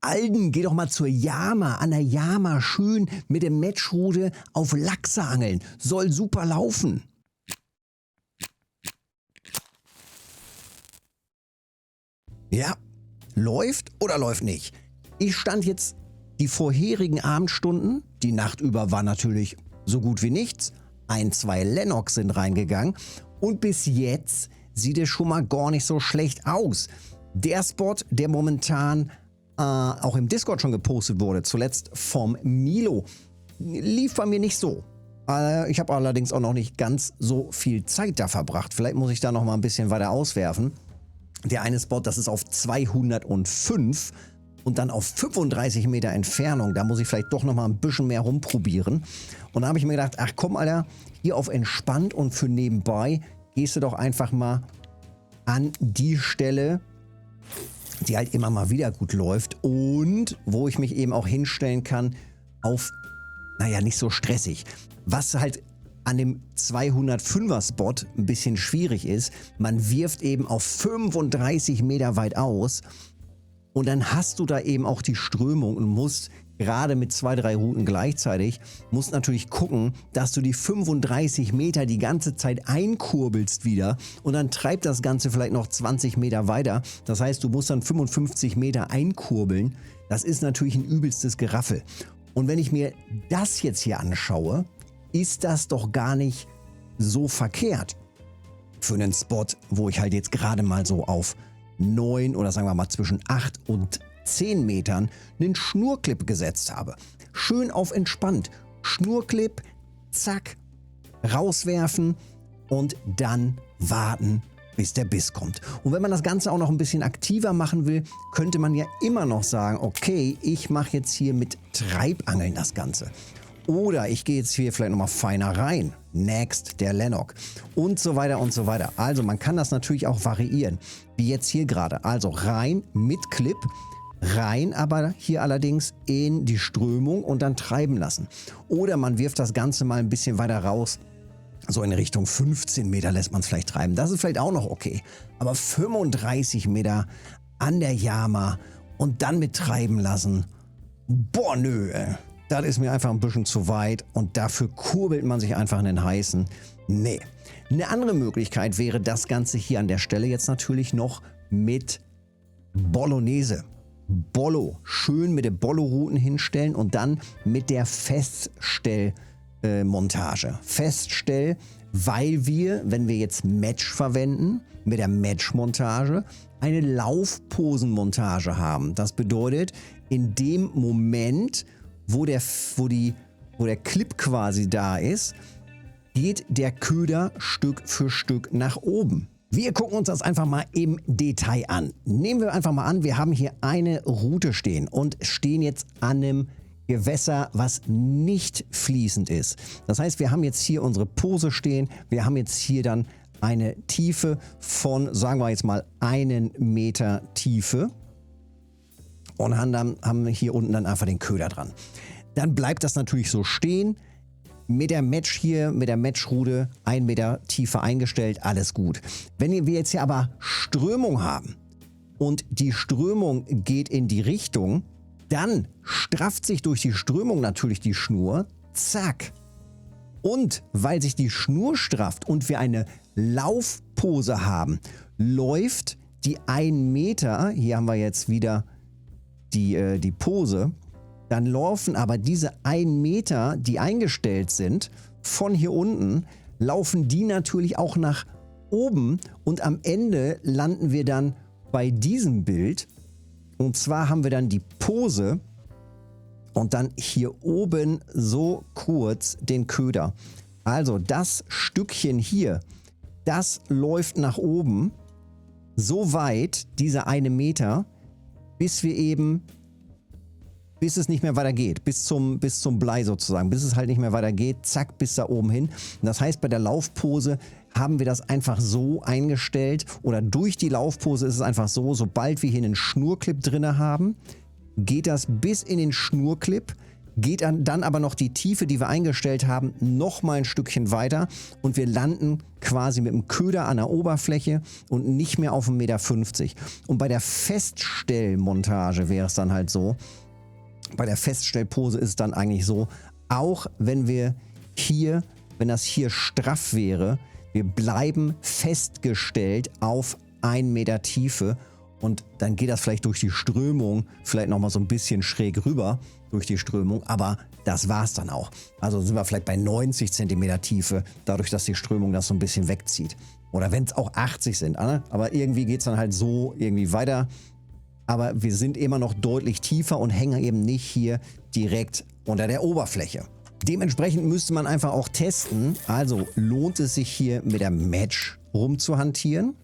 Alden, geh doch mal zur Jama, an der Jama schön mit der Matchrute auf Lachse angeln. Soll super laufen. Ja, läuft oder läuft nicht? Ich stand jetzt die vorherigen Abendstunden, die Nacht über war natürlich so gut wie nichts. 1, 2 Lennox sind reingegangen und bis jetzt sieht es schon mal gar nicht so schlecht aus. Der Spot, der momentan auch im Discord schon gepostet wurde, zuletzt vom Milo, lief bei mir nicht so. Ich habe allerdings auch noch nicht ganz so viel Zeit da verbracht. Vielleicht muss ich da noch mal ein bisschen weiter auswerfen. Der eine Spot, das ist auf 205 und dann auf 35 Meter Entfernung. Da muss ich vielleicht doch noch mal ein bisschen mehr rumprobieren. Und da habe ich mir gedacht, ach komm Alter, hier auf entspannt und für nebenbei gehst du doch einfach mal an die Stelle, die halt immer mal wieder gut läuft und wo ich mich eben auch hinstellen kann auf, naja, nicht so stressig. Was halt an dem 205er Spot ein bisschen schwierig ist, man wirft eben auf 35 Meter weit aus und dann hast du da eben auch die Strömung und musst gerade mit 2, 3 Routen gleichzeitig, musst natürlich gucken, dass du die 35 Meter die ganze Zeit einkurbelst wieder und dann treibt das Ganze vielleicht noch 20 Meter weiter. Das heißt, du musst dann 55 Meter einkurbeln. Das ist natürlich ein übelstes Geraffel. Und wenn ich mir das jetzt hier anschaue, ist das doch gar nicht so verkehrt für einen Spot, wo ich halt jetzt gerade mal so auf 9 oder sagen wir mal zwischen 8 und 10 Metern einen Schnurclip gesetzt habe. Schön auf entspannt. Schnurclip, zack, rauswerfen und dann warten, bis der Biss kommt. Und wenn man das Ganze auch noch ein bisschen aktiver machen will, könnte man ja immer noch sagen, okay, ich mache jetzt hier mit Treibangeln das Ganze. Oder ich gehe jetzt hier vielleicht nochmal feiner rein. Next, der Lennox. Und so weiter und so weiter. Also man kann das natürlich auch variieren. Wie jetzt hier gerade. Also rein mit Clip. Rein, aber hier allerdings in die Strömung und dann treiben lassen. Oder man wirft das Ganze mal ein bisschen weiter raus. So in Richtung 15 Meter lässt man es vielleicht treiben. Das ist vielleicht auch noch okay. Aber 35 Meter an der Jama und dann mit treiben lassen. Boah, nö, ey. Das ist mir einfach ein bisschen zu weit und dafür kurbelt man sich einfach in den heißen. Nee. Eine andere Möglichkeit wäre das Ganze hier an der Stelle jetzt natürlich noch mit Bolognese. Bollo. Schön mit den Bollo-Routen hinstellen und dann mit der Feststellmontage. Feststell, weil wir, wenn wir jetzt Match verwenden, mit der Match-Montage eine Laufposenmontage haben. Das bedeutet, in dem Moment, wo der Clip quasi da ist, geht der Köder Stück für Stück nach oben. Wir gucken uns das einfach mal im Detail an. Nehmen wir einfach mal an, wir haben hier eine Route stehen und stehen jetzt an einem Gewässer, was nicht fließend ist. Das heißt, wir haben jetzt hier unsere Pose stehen, wir haben jetzt hier dann eine Tiefe von, sagen wir jetzt mal, 1 Meter Tiefe und haben hier unten dann einfach den Köder dran. Dann bleibt das natürlich so stehen. Mit der Match hier, mit der Matchrute 1 Meter Tiefe eingestellt, alles gut. Wenn wir jetzt hier aber Strömung haben und die Strömung geht in die Richtung, dann strafft sich durch die Strömung natürlich die Schnur, zack. Und weil sich die Schnur strafft und wir eine Laufpose haben, läuft die 1 Meter, hier haben wir jetzt wieder die Pose, dann laufen aber diese 1 Meter, die eingestellt sind, von hier unten, laufen die natürlich auch nach oben und am Ende landen wir dann bei diesem Bild. Und zwar haben wir dann die Pose und dann hier oben so kurz den Köder. Also das Stückchen hier, das läuft nach oben so weit, diese 1 Meter, bis es nicht mehr weitergeht, bis zum Blei sozusagen, bis es halt nicht mehr weitergeht, zack, bis da oben hin. Und das heißt, bei der Laufpose haben wir das einfach so eingestellt oder durch die Laufpose ist es einfach so, sobald wir hier einen Schnurclip drin haben, geht das bis in den Schnurclip, geht dann aber noch die Tiefe, die wir eingestellt haben, noch mal ein Stückchen weiter und wir landen quasi mit dem Köder an der Oberfläche und nicht mehr auf 1,50 Meter. Und bei der Feststellmontage wäre es dann halt so, bei der Feststellpose ist es dann eigentlich so, auch wenn wir hier, wenn das hier straff wäre, wir bleiben festgestellt auf 1 Meter Tiefe und dann geht das vielleicht durch die Strömung, vielleicht nochmal so ein bisschen schräg rüber durch die Strömung, aber das war es dann auch. Also sind wir vielleicht bei 90 cm Tiefe, dadurch, dass die Strömung das so ein bisschen wegzieht. Oder wenn es auch 80 sind, aber irgendwie geht es dann halt so irgendwie weiter. Aber wir sind immer noch deutlich tiefer und hängen eben nicht hier direkt unter der Oberfläche. Dementsprechend müsste man einfach auch testen, also lohnt es sich hier mit der Match rumzuhantieren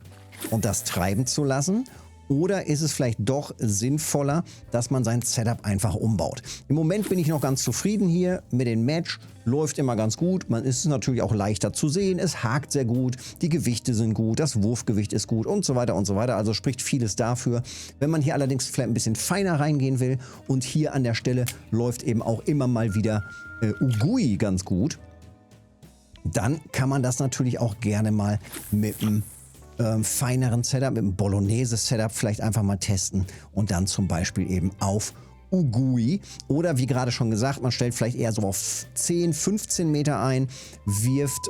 und das treiben zu lassen? Oder ist es vielleicht doch sinnvoller, dass man sein Setup einfach umbaut? Im Moment bin ich noch ganz zufrieden hier mit dem Match. Läuft immer ganz gut. Man ist natürlich auch leichter zu sehen. Es hakt sehr gut. Die Gewichte sind gut. Das Wurfgewicht ist gut und so weiter und so weiter. Also spricht vieles dafür. Wenn man hier allerdings vielleicht ein bisschen feiner reingehen will und hier an der Stelle läuft eben auch immer mal wieder Ugui ganz gut, dann kann man das natürlich auch gerne mal mit einem feineren Setup, mit einem Bolognese-Setup vielleicht einfach mal testen und dann zum Beispiel eben auf Ugui. Oder wie gerade schon gesagt, man stellt vielleicht eher so auf 10, 15 Meter ein, wirft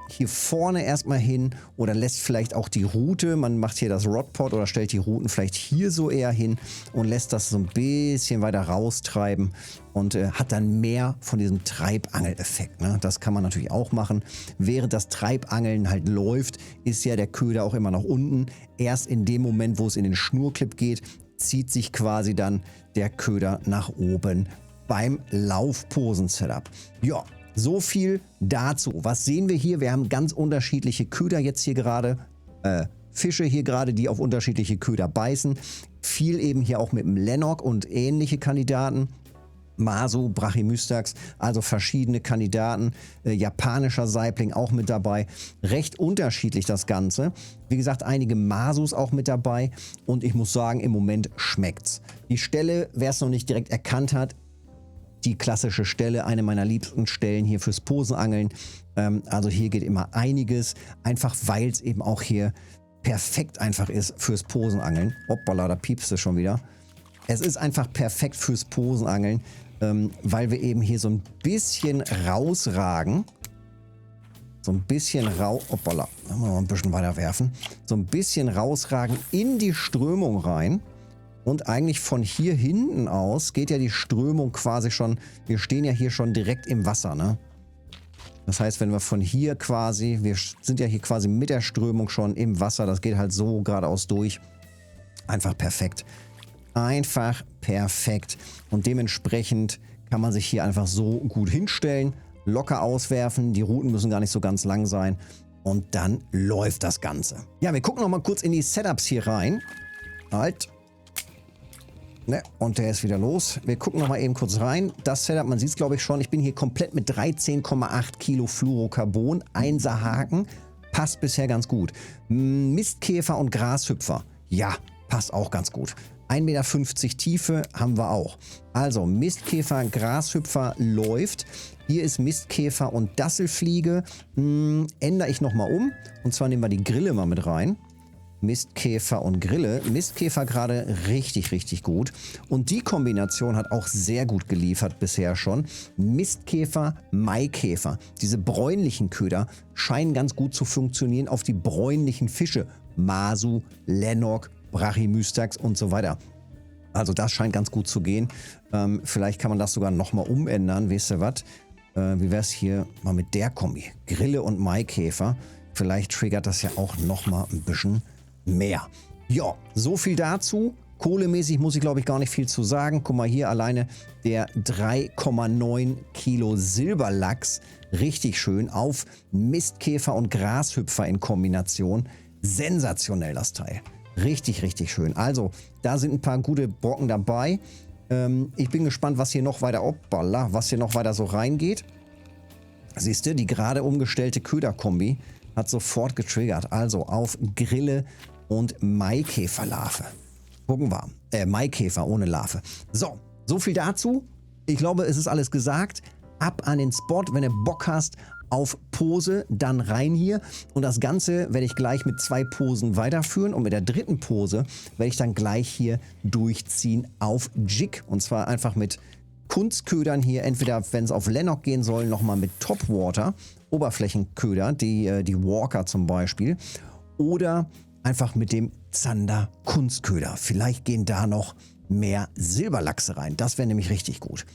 hier vorne erstmal hin oder lässt vielleicht auch die Rute, man macht hier das Rodpot oder stellt die Ruten vielleicht hier so eher hin und lässt das so ein bisschen weiter raustreiben und hat dann mehr von diesem Treibangeleffekt. Ne? Das kann man natürlich auch machen. Während das Treibangeln halt läuft, ist ja der Köder auch immer noch unten. Erst in dem Moment, wo es in den Schnurclip geht, zieht sich quasi dann der Köder nach oben beim Laufposen-Setup. Ja, so viel dazu. Was sehen wir hier? Wir haben ganz unterschiedliche Köder jetzt hier gerade, Fische hier gerade, die auf unterschiedliche Köder beißen. Viel eben hier auch mit dem Lennox und ähnliche Kandidaten. Masu, Brachymystax, also verschiedene Kandidaten, japanischer Saibling auch mit dabei. Recht unterschiedlich das Ganze. Wie gesagt, einige Masus auch mit dabei und ich muss sagen, im Moment schmeckt's. Die Stelle, wer es noch nicht direkt erkannt hat, die klassische Stelle, eine meiner liebsten Stellen hier fürs Posenangeln. Also hier geht immer einiges, einfach weil es eben auch hier perfekt einfach ist fürs Posenangeln. Hoppala, da piepst es schon wieder. Es ist einfach perfekt fürs Posenangeln, weil wir eben hier so ein bisschen rausragen. So ein bisschen hoppala, da mal ein bisschen weiter werfen. So ein bisschen rausragen in die Strömung rein. Und eigentlich von hier hinten aus geht ja die Strömung quasi schon, wir stehen ja hier schon direkt im Wasser, ne? Das heißt, wenn wir von hier quasi, wir sind ja hier quasi mit der Strömung schon im Wasser, das geht halt so geradeaus durch. Einfach perfekt. Einfach perfekt. Und dementsprechend kann man sich hier einfach so gut hinstellen, locker auswerfen. Die Routen müssen gar nicht so ganz lang sein. Und dann läuft das Ganze. Ja, wir gucken noch mal kurz in die Setups hier rein. Halt. Ne, und der ist wieder los. Wir gucken noch mal eben kurz rein. Das Setup, man sieht es glaube ich schon. Ich bin hier komplett mit 13,8 Kilo Fluorocarbon. 1er Haken. Passt bisher ganz gut. Mistkäfer und Grashüpfer. Ja, passt auch ganz gut. 1,50 Meter Tiefe haben wir auch. Also Mistkäfer, Grashüpfer läuft. Hier ist Mistkäfer und Dasselfliege. Ändere ich nochmal um. Und zwar nehmen wir die Grille mal mit rein. Mistkäfer und Grille. Mistkäfer gerade richtig, richtig gut. Und die Kombination hat auch sehr gut geliefert bisher schon. Mistkäfer, Maikäfer. Diese bräunlichen Köder scheinen ganz gut zu funktionieren auf die bräunlichen Fische. Masu, Lennox, Brachymystax und so weiter. Also das scheint ganz gut zu gehen. Vielleicht kann man das sogar nochmal umändern. Wisst ihr was? Wie wäre es hier mal mit der Kombi? Grille und Maikäfer. Vielleicht triggert das ja auch nochmal ein bisschen mehr. Ja, so viel dazu. Kohlemäßig muss ich glaube ich gar nicht viel zu sagen. Guck mal hier alleine der 3,9 Kilo Silberlachs. Richtig schön auf Mistkäfer und Grashüpfer in Kombination. Sensationell das Teil. Richtig, richtig schön. Also, da sind ein paar gute Brocken dabei. Ich bin gespannt, was hier noch weiter, was hier noch weiter so reingeht. Siehst du, die gerade umgestellte Köderkombi hat sofort getriggert. Also auf Grille und Maikäferlarve. Gucken wir. Maikäfer ohne Larve. So, so viel dazu. Ich glaube, es ist alles gesagt. Ab an den Spot, wenn du Bock hast auf Pose, dann rein hier. Und das Ganze werde ich gleich mit 2 Posen weiterführen. Und mit der dritten Pose werde ich dann gleich hier durchziehen auf Jig. Und zwar einfach mit Kunstködern hier, entweder, wenn es auf Lennox gehen soll, nochmal mit Topwater, Oberflächenköder, die Walker zum Beispiel. Oder einfach mit dem Zander Kunstköder. Vielleicht gehen da noch mehr Silberlachse rein. Das wäre nämlich richtig gut.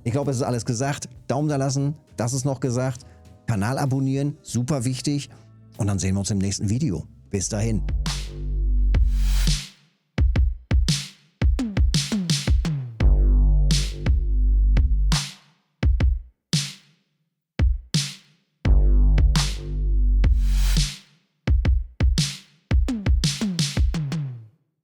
Ich glaube, es ist alles gesagt. Daumen da lassen, das ist noch gesagt. Kanal abonnieren, super wichtig. Und dann sehen wir uns im nächsten Video. Bis dahin.